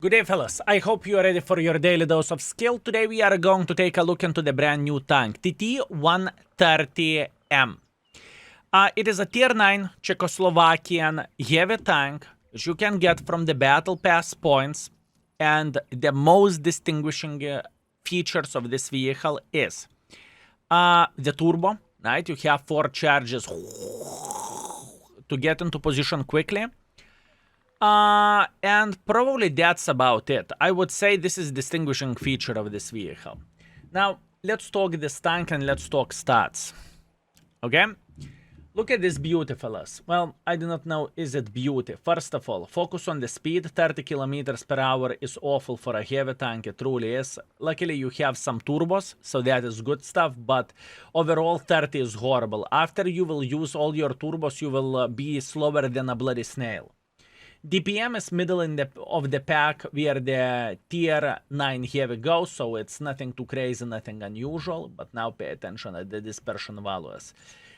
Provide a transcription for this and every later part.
Good day, fellas. I hope you are ready for your daily dose of skill. Today we are going to take a look into the brand new tank, TT-130M. It is a tier 9 Czechoslovakian heavy tank which you can get from the battle pass points, and the most distinguishing features of this vehicle is the turbo, right? You have 4 charges to get into position quickly. And probably that's about it. I would say this is distinguishing feature of this vehicle. Now, let's talk this tank and let's talk stats. Okay? Look at this beauty, fellas. Well, I do not know, is it beauty? First of all, focus on the speed. 30 kilometers per hour is awful for a heavy tank, it truly is. Luckily, you have some turbos, so that is good stuff, but overall 30 is horrible. After you will use all your turbos, you will be slower than a bloody snail. DPM is middle of the pack where the tier 9 heavy goes, so it's nothing too crazy, nothing unusual, but now pay attention at the dispersion values.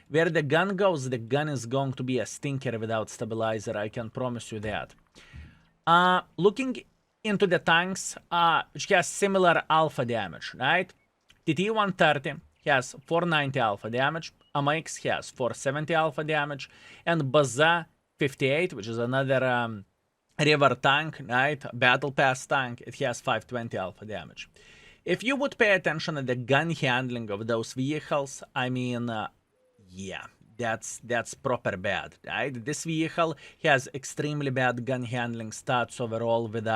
Where the gun goes, the gun is going to be a stinker without stabilizer, I can promise you that. Looking into the tanks, which has similar alpha damage, right? TT-130 has 490 alpha damage, AMX has 470 alpha damage, and Baza 58, which is another river tank, right? Battle pass tank, it has 520 alpha damage. If you would pay attention to the gun handling of those vehicles, I mean, yeah, that's proper bad, right? This vehicle has extremely bad gun handling stats overall with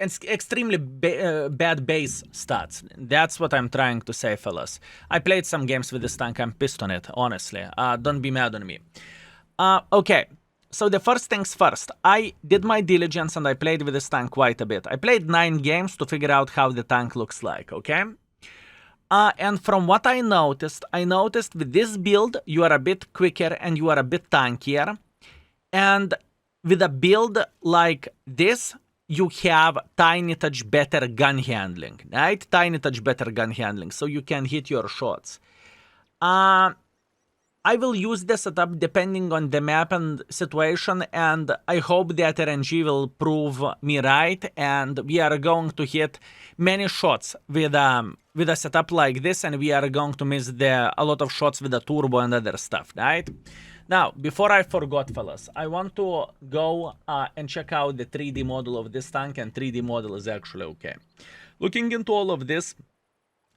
extremely bad base stats. That's what I'm trying to say, fellas. I played some games with this tank. I'm pissed on it, honestly. Don't be mad on me. Okay, so the first things first. I did my diligence and I played with this tank quite a bit. I played 9 games to figure out how the tank looks like, okay? And from what I noticed with this build, you are a bit quicker and you are a bit tankier. And with a build like this, you have tiny touch better gun handling, right? Tiny touch better gun handling, so you can hit your shots. I will use the setup depending on the map and situation, and I hope that RNG will prove me right, and we are going to hit many shots with a setup like this, and we are going to miss a lot of shots with the turbo and other stuff, right? Now, before I forgot, fellas, I want to go and check out the 3D model of this tank, and 3D model is actually okay. Looking into all of this,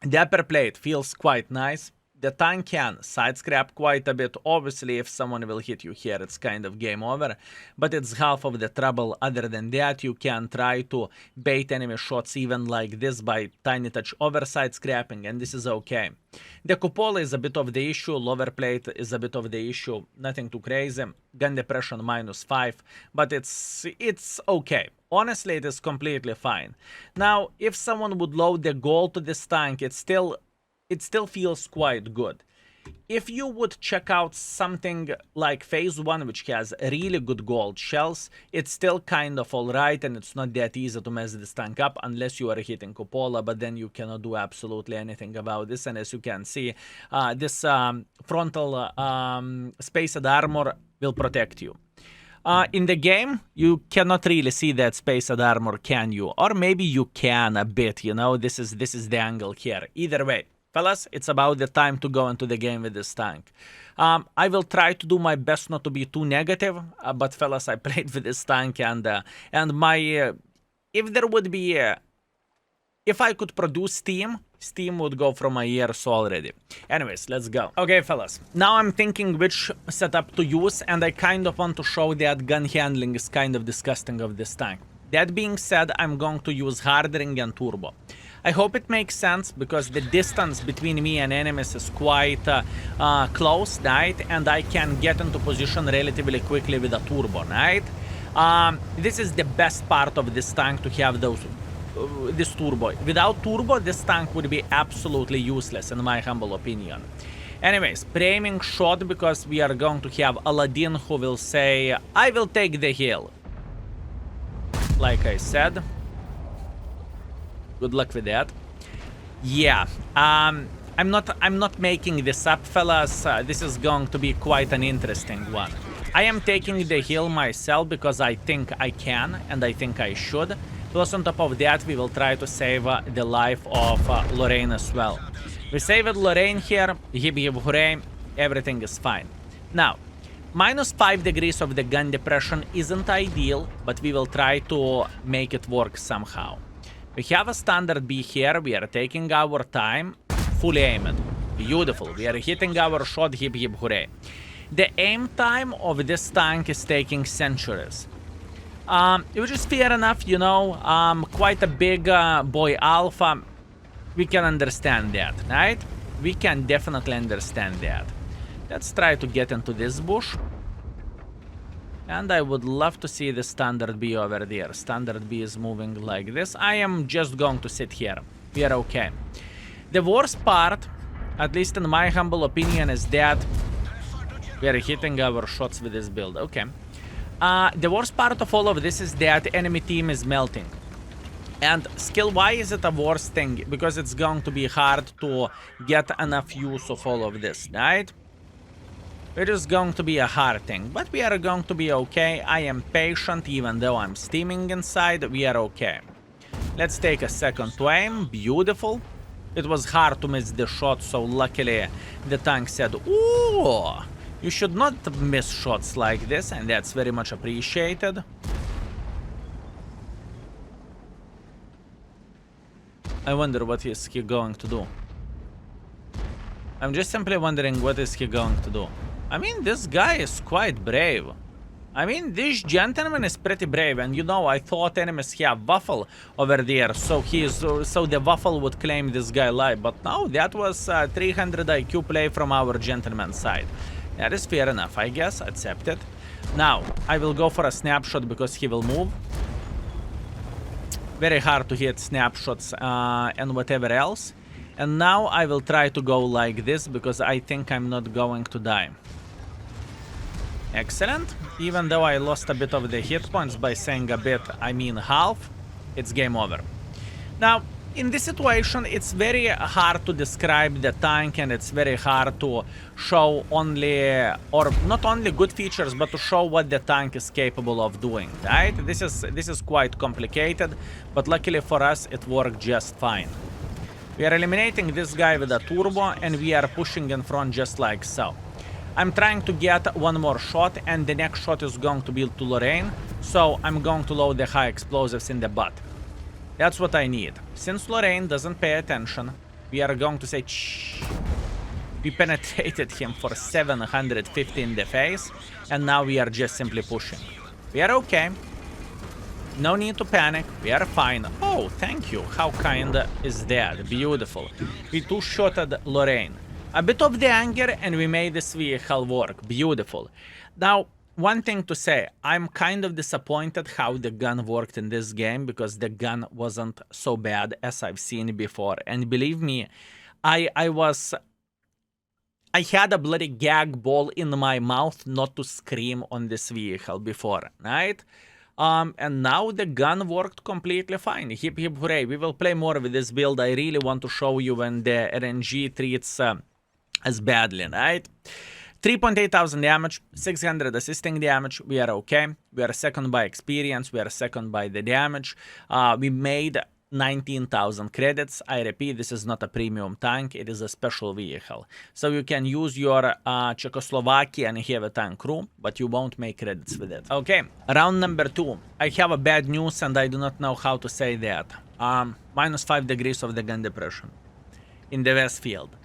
the upper plate feels quite nice. The tank can side scrap quite a bit. Obviously, if someone will hit you here, it's kind of game over. But it's half of the trouble. Other than that, you can try to bait enemy shots even like this by tiny touch over side scrapping, and this is okay. The cupola is a bit of the issue. Lower plate is a bit of the issue. Nothing too crazy. Gun depression -5, but it's okay. Honestly, it is completely fine. Now, if someone would load the gold to this tank, it still feels quite good. If you would check out something like Phase 1, which has really good gold shells, it's still kind of alright, and it's not that easy to mess this tank up unless you are hitting cupola, but then you cannot do absolutely anything about this. And as you can see, this frontal spaced armor will protect you. In the game, you cannot really see that spaced armor, can you? Or maybe you can a bit, you know, this is the angle here. Either way, fellas, it's about the time to go into the game with this tank. I will try to do my best not to be too negative, but fellas, I played with this tank, and my if there would be if I could produce Steam would go from my ears already. Anyways, let's go. Okay, fellas, now I'm thinking which setup to use, and I kind of want to show that gun handling is kind of disgusting of this tank. That being said, I'm going to use hardring and turbo. I hope it makes sense, because the distance between me and enemies is quite close, right? And I can get into position relatively quickly with a turbo, right? This is the best part of this tank, to have this turbo. Without turbo, this tank would be absolutely useless, in my humble opinion. Anyways, pre-aiming shot, because we are going to have Aladdin who will say, I will take the hill. Like I said. Good luck with that. Yeah, I'm not making this up, fellas. This is going to be quite an interesting one. I am taking the hill myself because I think I can and I think I should. Plus on top of that, we will try to save the life of Lorraine as well. We saved Lorraine here, hip hip hooray, everything is fine. Now, minus 5 degrees of the gun depression isn't ideal, but we will try to make it work somehow. We have a standard B here, we are taking our time, fully aimed. Beautiful, we are hitting our shot, hip hip hooray. The aim time of this tank is taking centuries. Which is fair enough, you know, quite a big boy alpha. We can understand that, right? We can definitely understand that. Let's try to get into this bush. And I would love to see the standard B over there. Standard B is moving like this. I am just going to sit here. We are okay. The worst part, at least in my humble opinion, is that we are hitting our shots with this build. Okay. The worst part of all of this is that enemy team is melting. And skill-wise, it's a worst thing, because it's going to be hard to get enough use of all of this, right? It is going to be a hard thing, but we are going to be okay. I am patient, even though I'm steaming inside, we are okay. Let's take a second to aim. Beautiful. It was hard to miss the shot, so luckily the tank said, ooh, you should not miss shots like this, and that's very much appreciated. I wonder what is he going to do. I'm just simply wondering what is he going to do. I mean, this guy is quite brave. I mean, this gentleman is pretty brave, and you know, I thought enemies have Waffle over there, so the Waffle would claim this guy alive, but no, that was 300 IQ play from our gentleman's side. That is fair enough, I guess. Accept it. Now, I will go for a snapshot because he will move. Very hard to hit snapshots and whatever else. And now I will try to go like this because I think I'm not going to die. Excellent. Even though I lost a bit of the hit points by saying a bit, I mean half, it's game over. Now, in this situation, it's very hard to describe the tank, and it's very hard to show only, or not only good features, but to show what the tank is capable of doing, right? This is quite complicated, but luckily for us, it worked just fine. We are eliminating this guy with a turbo, and we are pushing in front just like so. I'm trying to get one more shot, and the next shot is going to be to Lorraine, so I'm going to load the high explosives in the butt. That's what I need. Since Lorraine doesn't pay attention, we are going to say shh. We penetrated him for 750 in the face, and now we are just simply pushing. We are okay. No need to panic. We are fine. Oh, thank you. How kind is that? Beautiful. We two-shotted Lorraine. A bit of the anger, and we made this vehicle work. Beautiful. Now, one thing to say, I'm kind of disappointed how the gun worked in this game, because the gun wasn't so bad as I've seen before. And believe me, I had a bloody gag ball in my mouth not to scream on this vehicle before, right? And now the gun worked completely fine. Hip hip hooray. We will play more with this build. I really want to show you when the RNG treats as badly, right? 3,800 damage, 600 assisting damage, we are okay. We are second by experience, we are second by the damage. We made 19,000 credits. I repeat, this is not a premium tank, it is a special vehicle. So you can use your Czechoslovakian heavy tank crew, but you won't make credits with it. Okay, round number 2. I have a bad news and I do not know how to say that. Minus 5 degrees of the gun depression in the Westfield.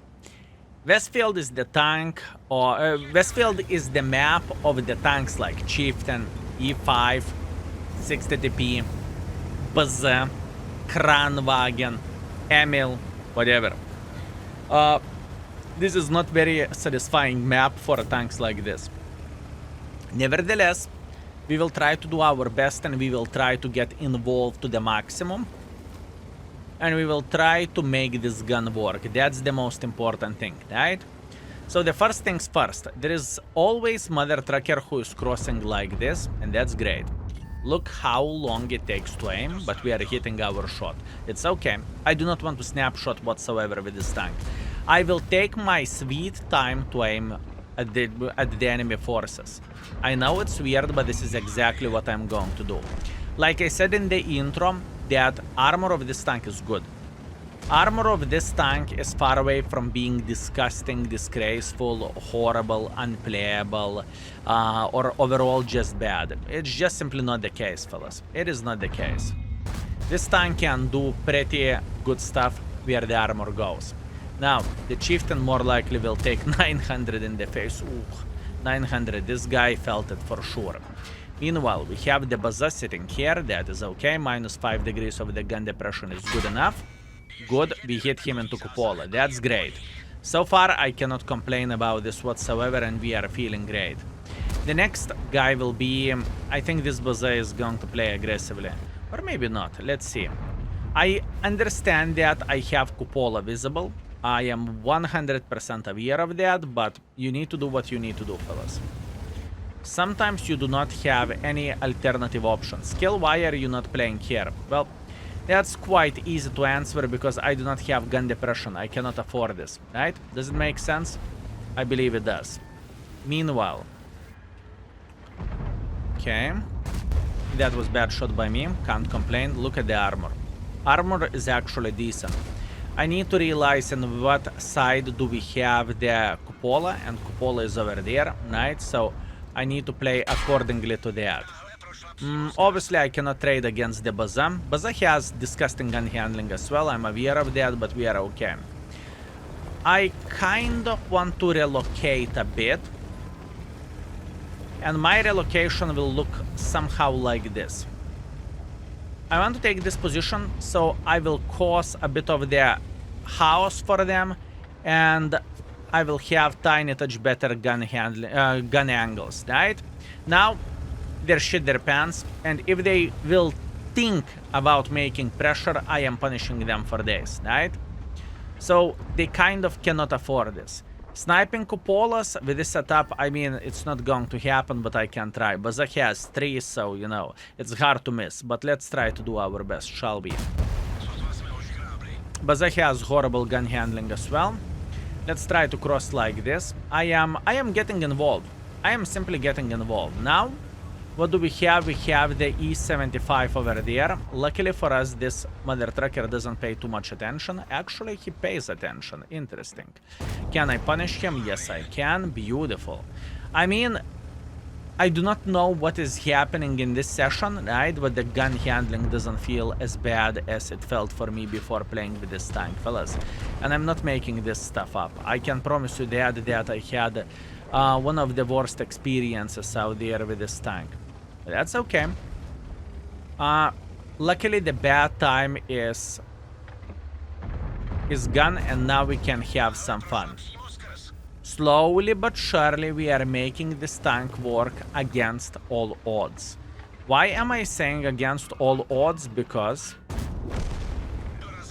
Westfield is the tank, or Westfield is the map of the tanks like Chieftain, E5, 60TP, BZ, Kranwagen, Emil, whatever. This is not very satisfying map for tanks like this. Nevertheless, we will try to do our best and we will try to get involved to the maximum. And we will try to make this gun work. That's the most important thing, right? So the first things first, there is always mother trucker who is crossing like this, and that's great. Look how long it takes to aim, but we are hitting our shot. It's okay. I do not want to snapshot whatsoever with this tank. I will take my sweet time to aim at the enemy forces. I know it's weird, but this is exactly what I'm going to do. Like I said in the intro, that armor of this tank is good. Armor of this tank is far away from being disgusting, disgraceful, horrible, unplayable, or overall just bad. It's just simply not the case, fellas. It is not the case. This tank can do pretty good stuff where the armor goes. Now, the chieftain more likely will take 900 in the face. Ooh, 900. This guy felt it for sure. Meanwhile, we have the Baza sitting here. That is okay. Minus 5 degrees of the gun depression is good enough. Good. We hit him into cupola. That's great. So far, I cannot complain about this whatsoever, and we are feeling great. The next guy will be... I think this Baza is going to play aggressively. Or maybe not. Let's see. I understand that I have cupola visible. I am 100% aware of that, but you need to do what you need to do, fellas. Sometimes you do not have any alternative options. Skill, why are you not playing here? Well, that's quite easy to answer because I do not have gun depression. I cannot afford this, right? Does it make sense? I believe it does. Meanwhile. Okay. That was bad shot by me. Can't complain. Look at the armor. Armor is actually decent. I need to realize on what side do we have the cupola, and cupola is over there, right? So I need to play accordingly to that. Obviously, I cannot trade against the Baza. Baza has disgusting gun handling as well. I'm aware of that, but we are okay. I kind of want to relocate a bit. And my relocation will look somehow like this. I want to take this position, so I will cause a bit of the house for them, and I will have tiny touch better gun handling, gun angles, right? Now, they shit their pants, and if they will think about making pressure, I am punishing them for this, right? So they kind of cannot afford this. Sniping cupolas with this setup, I mean, it's not going to happen, but I can try. Baza has 3, so, you know, it's hard to miss. But let's try to do our best, shall we? Baza has horrible gun handling as well. Let's try to cross like this. I am getting involved. I am simply getting involved. Now, what do we have? We have the E75 over there. Luckily for us, this mother trucker doesn't pay too much attention. Actually, he pays attention. Interesting. Can I punish him? Yes, I can. Beautiful. I mean, I do not know what is happening in this session, right? But the gun handling doesn't feel as bad as it felt for me before playing with this tank, fellas. And I'm not making this stuff up. I can promise you that I had one of the worst experiences out there with this tank. That's okay. Luckily, the bad time is gone, and now we can have some fun. Slowly but surely, we are making this tank work against all odds. Why am I saying against all odds? Because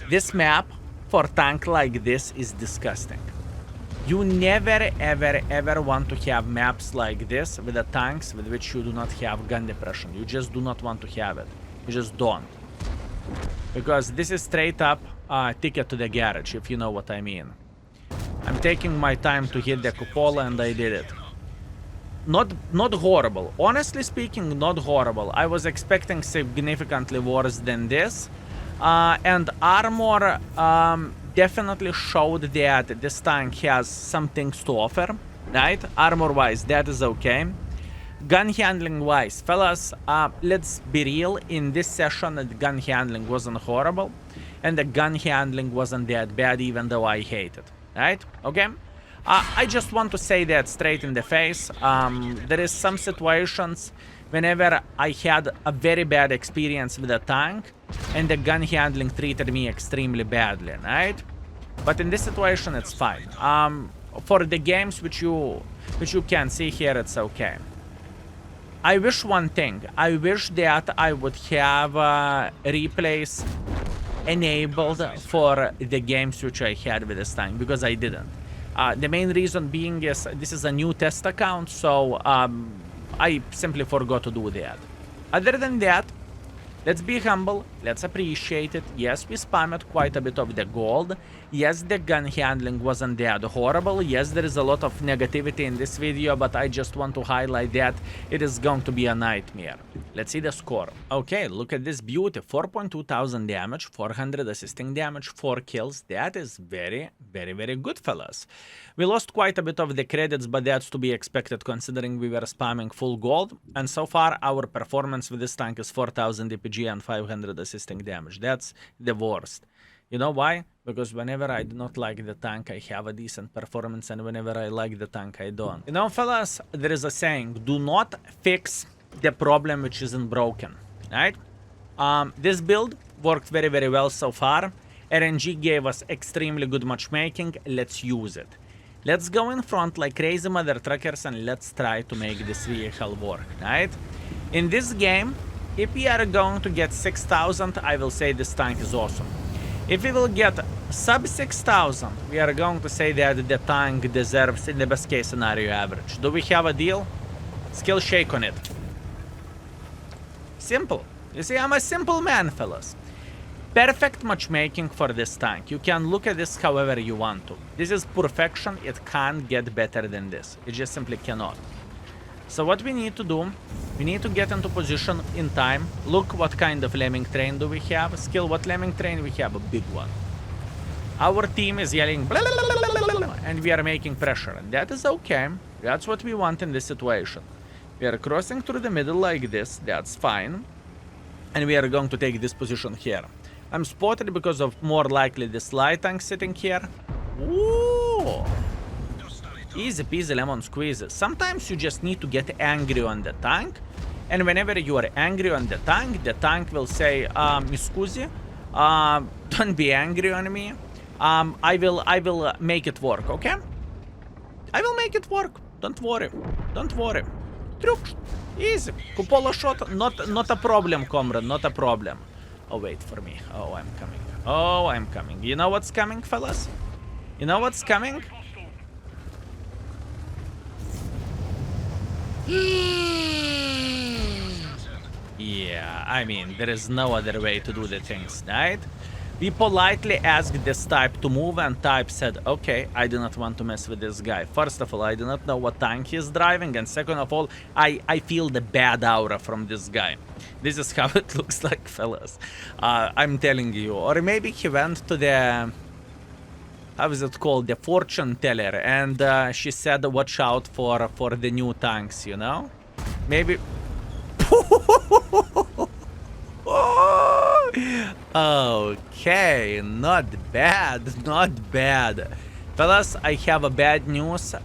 this map for tank like this is disgusting. You never, ever, ever want to have maps like this with the tanks with which you do not have gun depression. You just do not want to have it. You just don't. Because this is straight up a ticket to the garage, if you know what I mean. I'm taking my time to hit the cupola, and I did it. Not horrible. Honestly speaking, not horrible. I was expecting significantly worse than this. And armor definitely showed that this tank has some things to offer, right? Armor-wise, that is okay. Gun handling-wise, fellas, let's be real. In this session, the gun handling wasn't horrible, and the gun handling wasn't that bad, even though I hate it, right? Okay? I just want to say that straight in the face. There is some situations whenever I had a very bad experience with a tank, and the gun handling treated me extremely badly, right? But in this situation, it's fine. For the games which you can see here, it's okay. I wish one thing. I wish that I would have replays enabled for the games which I had with this tank, because I didn't. The main reason being is this is a new test account, so I simply forgot to do that. Other than that, Let's be humble, let's appreciate it. Yes, we spammed quite a bit of the gold. Yes, the gun handling wasn't that horrible. Yes, there is a lot of negativity in this video, but I just want to highlight that it is going to be a nightmare. Let's see the score. Okay, look at this beauty. 4.2 thousand damage, 400 assisting damage, 4 kills. That is very, very, very good, fellas. We lost quite a bit of the credits, but that's to be expected considering we were spamming full gold. And so far, our performance with this tank is 4000 DPG and 500 assisting damage. That's the worst. You know why? Because whenever I do not like the tank, I have a decent performance, and whenever I like the tank, I don't. You know, fellas, there is a saying, do not fix the problem which isn't broken, right? This build worked very, very well so far. RNG gave us extremely good matchmaking. Let's use it. Let's go in front like crazy mother truckers and let's try to make this vehicle work, right? In this game, if we are going to get 6000, I will say this tank is awesome. If we will get sub 6000, we are going to say that the tank deserves, in the best case scenario, average. Do we have a deal? Skill shake on it. Simple. You see, I'm a simple man, fellas. Perfect matchmaking for this tank. You can look at this however you want to. This is perfection. It can't get better than this. It just simply cannot. So what we need to do, we need to get into position in time. Look what kind of lemming train do we have. Skill, what lemming train? We have a big one. Our team is yelling blah, blah, blah, blah, blah, and we are making pressure. And that is okay. That's what we want in this situation. We are crossing through the middle like this. That's fine. And we are going to take this position here. I'm spotted because of more likely this light tank sitting here. Ooh. Easy peasy lemon squeeze. Sometimes you just need to get angry on the tank. And whenever you are angry on the tank will say, Miss Scusi, don't be angry on me. I will make it work, okay? I will make it work. Don't worry. Don't worry. Easy. Cupola shot. Not a problem, comrade. Not a problem. Oh, wait for me. Oh, I'm coming. Oh, I'm coming. You know what's coming, fellas? You know what's coming? Yeah, I mean, there is no other way to do the things, right? We politely asked this type to move, and type said, okay, I do not want to mess with this guy. First of all, I do not know what tank he's driving, and second of all, I feel the bad aura from this guy. This is how it looks like, fellas. I'm telling you. Or maybe he went to the... how is it called? The fortune teller, and she said, watch out for the new tanks, you know? Maybe... Okay, not bad, not bad. Fellas, I have a bad news.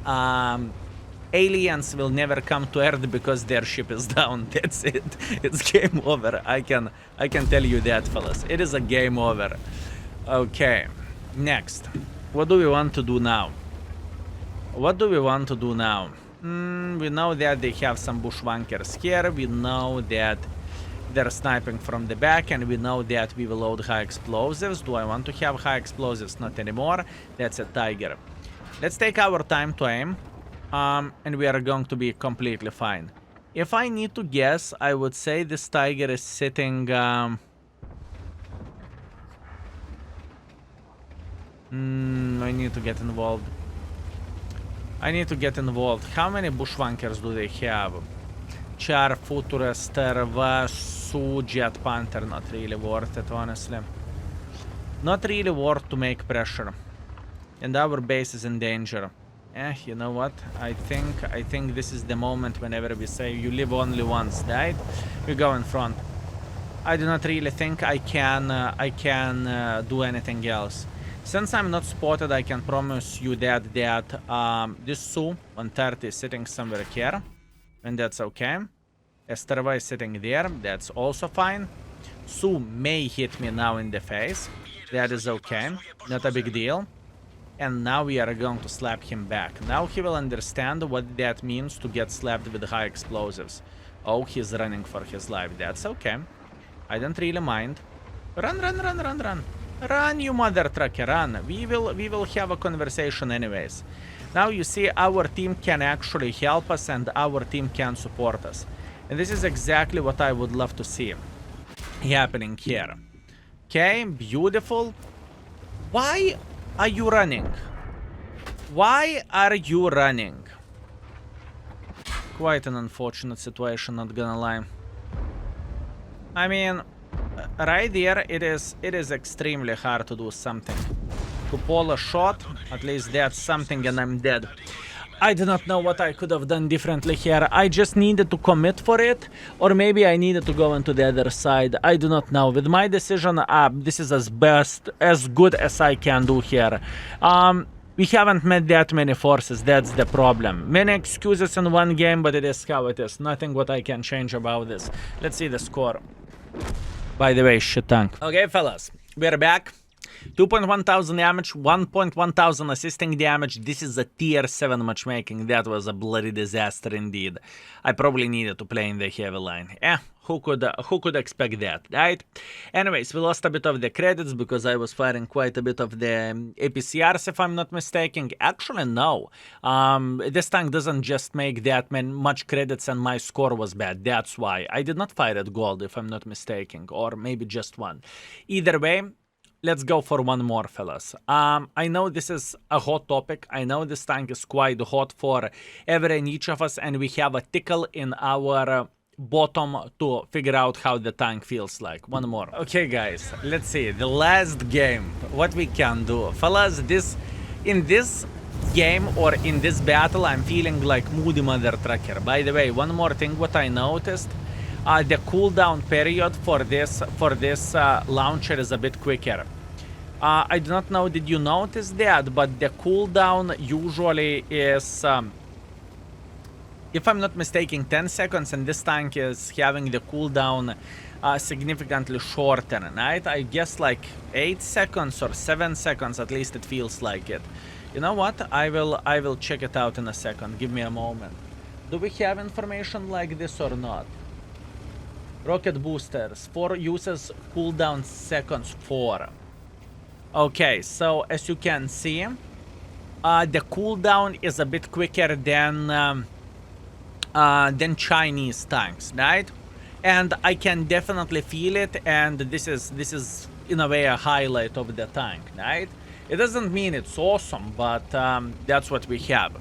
Aliens will never come to Earth because their ship is down. That's it. It's game over. I can tell you that, fellas. It is a game over. Okay, next. What do we want to do now? What do we want to do now? We know that they have some bushwankers here. We know that they're sniping from the back, and we know that we will load high explosives. Do I want to have high explosives? Not anymore. That's a tiger. Let's take our time to aim, and we are going to be completely fine. If I need to guess, I would say this tiger is sitting... I need to get involved. I need to get involved. How many bushwankers do they have? Char, Futurist, Vasu, Jet Panther. Not really worth it, honestly. Not really worth to make pressure. And our base is in danger. You know what? I think this is the moment whenever we say you live only once, right? We go in front. I do not really think I can do anything else. Since I'm not spotted, I can promise you that this Su-130 is sitting somewhere here, and that's okay. Esterva is sitting there, that's also fine. Su may hit me now in the face, that is okay, not a big deal. And now we are going to slap him back. Now he will understand what that means to get slapped with high explosives. Oh, he's running for his life, that's okay. I don't really mind. Run, run, run, run, run. Run, you mother trucker, run. We will have a conversation anyways. Now you see our team can actually help us, and our team can support us. And this is exactly what I would love to see. happening here. Okay, beautiful. Why are you running? Why are you running? Quite an unfortunate situation, not gonna lie. I mean, right there, it is extremely hard to do something. To pull a shot, at least that's something, and I'm dead. I do not know what I could have done differently here. I just needed to commit for it, or maybe I needed to go into the other side. I do not know. With my decision, this is as good as I can do here. We haven't met that many forces, that's the problem. Many excuses in one game, but it is how it is. Nothing what I can change about this. Let's see the score. By the way, shit tank. Okay, fellas, we're back. 2.1 thousand damage, 1.1 thousand assisting damage. This is a tier 7 matchmaking. That was a bloody disaster indeed. I probably needed to play in the heavy line. Who could expect that, right? Anyways, we lost a bit of the credits because I was firing quite a bit of the APCRs, if I'm not mistaken. Actually, no. This tank doesn't just make that much credits and my score was bad. That's why. I did not fire at gold, if I'm not mistaken. Or maybe just one. Either way, let's go for one more, fellas. I know this is a hot topic. I know this tank is quite hot for every and each of us, and we have a tickle in our bottom to figure out how the tank feels like. One more. Okay, guys, let's see. The last game. What we can do. Fellas, in this game or in this battle, I'm feeling like Moody Mother Trucker. By the way, one more thing what I noticed. The cooldown period for this launcher is a bit quicker. I do not know, did you notice that? But the cooldown usually is, if I'm not mistaken, 10 seconds, and this tank is having the cooldown significantly shorter, right? I guess like 8 seconds or 7 seconds, at least it feels like it. You know what? I will check it out in a second. Give me a moment. Do we have information like this or not? Rocket boosters, 4 uses cooldown seconds 4. Okay, so as you can see, the cooldown is a bit quicker than Chinese tanks, right? And I can definitely feel it, and this is in a way a highlight of the tank, right? It doesn't mean it's awesome, but that's what we have.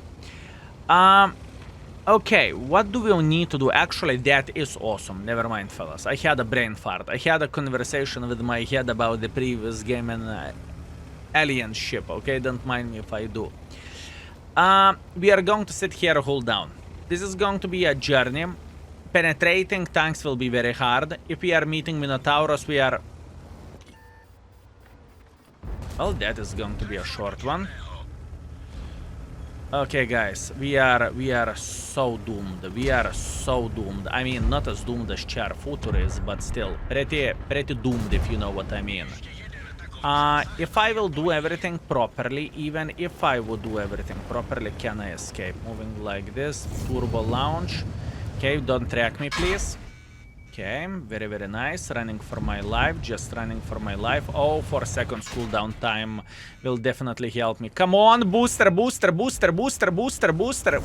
Okay, what do we need to do? Actually, that is awesome. Never mind, fellas. I had a brain fart. I had a conversation with my head about the previous game and alien ship, okay? Don't mind me if I do. We are going to sit here, hold down. This is going to be a journey. Penetrating tanks will be very hard. If we are meeting Minotauros, we are... Well, that is going to be a short one. Okay, guys, we are so doomed. We are so doomed. I mean, not as doomed as Char Futur is, but still pretty doomed, if you know what I mean. If I will do everything properly, even if I would do everything properly, can I escape? Moving like this, turbo launch. Okay, don't track me, please. Okay, very, very nice. Running for my life, just running for my life. Oh, 4 seconds cooldown time will definitely help me. Come on, booster, booster, booster, booster, booster, booster.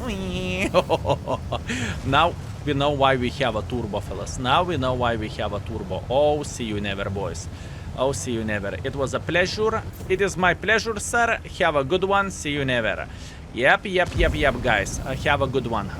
Now we know why we have a turbo, fellas. Now we know why we have a turbo. Oh, see you never, boys. Oh, see you never. It was a pleasure. It is my pleasure, sir. Have a good one. See you never. Yep, guys. Have a good one.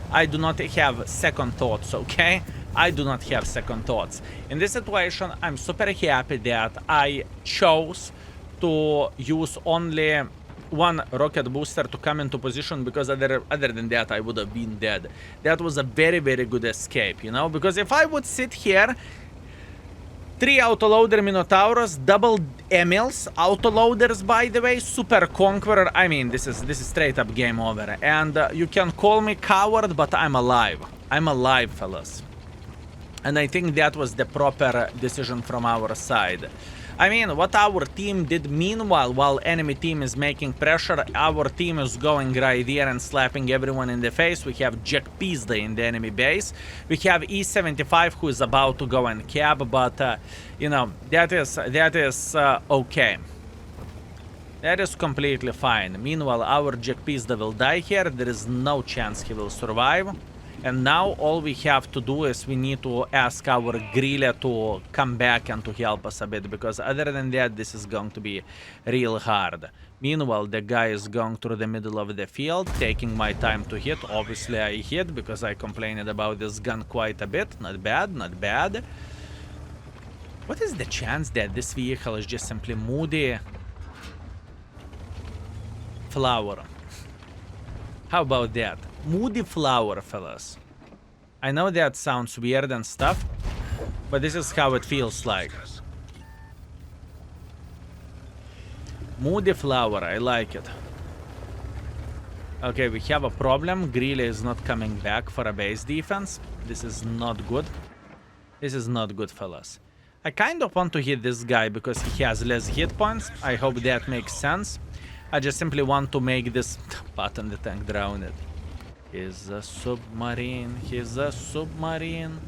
I do not have second thoughts, okay? I do not have second thoughts. In this situation, I'm super happy that I chose to use only one rocket booster to come into position, because other than that, I would have been dead. That was a very, very good escape, you know? Because if I would sit here, 3 autoloader Minotauros, double Emils, autoloaders, by the way, super conqueror. I mean, this is straight up game over. And you can call me coward, but I'm alive. I'm alive, fellas. And I think that was the proper decision from our side. I mean, what our team did meanwhile, while enemy team is making pressure, our team is going right there and slapping everyone in the face. We have Jack Pizda in the enemy base. We have E75 who is about to go and cab, but, you know, that is okay. That is completely fine. Meanwhile, our Jack Pizda will die here. There is no chance he will survive. And now all we have to do is we need to ask our Grille to come back and to help us a bit, because other than that, this is going to be real hard. Meanwhile, the guy is going through the middle of the field, taking my time to hit. Obviously, I hit because I complained about this gun quite a bit. Not bad, not bad. What is the chance that this vehicle is just simply moody flower? How about that? Moody flower, fellas. I know that sounds weird and stuff, but this is how it feels like. Moody flower, I like it. Okay, we have a problem. Grille is not coming back for a base defense. This is not good. This is not good, fellas. I kind of want to hit this guy because he has less hit points. I hope that makes sense. I just simply want to make this button the tank drown it. He's a submarine, he's a submarine,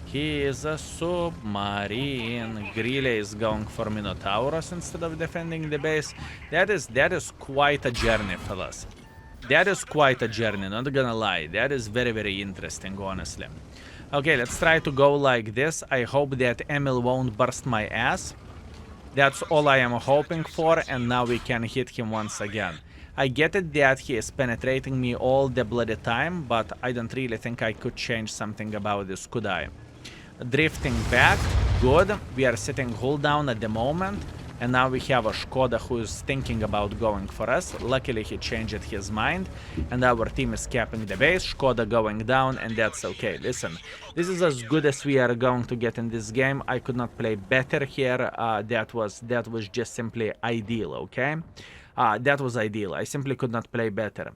he is a submarine. Grille is going for Minotauros instead of defending the base. That is quite a journey, fellas. That is quite a journey, not gonna lie. That is very, very interesting, honestly. Okay, let's try to go like this. I hope that Emil won't burst my ass. That's all I am hoping for, and now we can hit him once again. I get it that he is penetrating me all the bloody time, but I don't really think I could change something about this, could I? Drifting back, good. We are sitting hull down at the moment, and now we have a Skoda who is thinking about going for us. Luckily, he changed his mind, and our team is capping the base. Skoda going down, and that's okay. Listen, this is as good as we are going to get in this game. I could not play better here. That was just simply ideal, okay? That was ideal. I simply could not play better.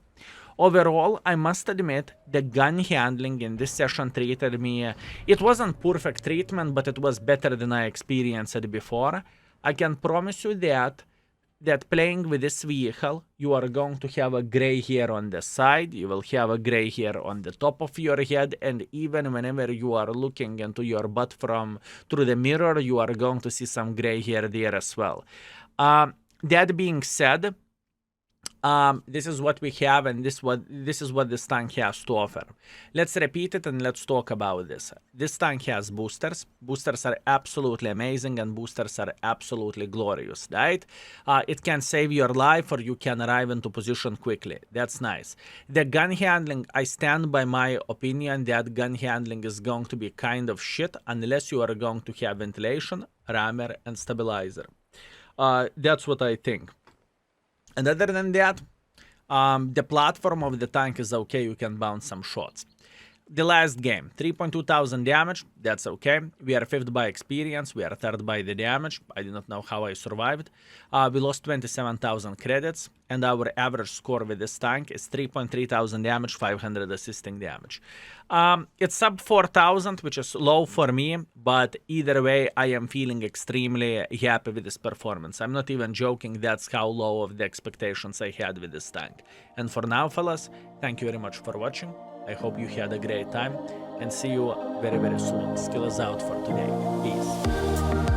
Overall, I must admit, the gun handling in this session treated me... It wasn't perfect treatment, but it was better than I experienced it before. I can promise you that playing with this vehicle, you are going to have a gray hair on the side, you will have a gray hair on the top of your head, and even whenever you are looking into your butt through the mirror, you are going to see some gray hair there as well. That being said, this is what we have, and this is what this tank has to offer. Let's repeat it and let's talk about this. This tank has boosters. Boosters are absolutely amazing, and boosters are absolutely glorious, right? It can save your life, or you can arrive into position quickly. That's nice. The gun handling, I stand by my opinion that gun handling is going to be kind of shit unless you are going to have ventilation, rammer, and stabilizer. That's what I think. And other than that, the platform of the tank is okay. You can bounce some shots. The last game, 3,200 damage. That's okay. We are 5th by experience. We are 3rd by the damage. I do not know how I survived. We lost 27,000 credits. And our average score with this tank is 3,300 damage, 500 assisting damage. It's sub 4,000, which is low for me. But either way, I am feeling extremely happy with this performance. I'm not even joking. That's how low of the expectations I had with this tank. And for now, fellas, thank you very much for watching. I hope you had a great time, and see you very, very soon. Skill is out for today. Peace.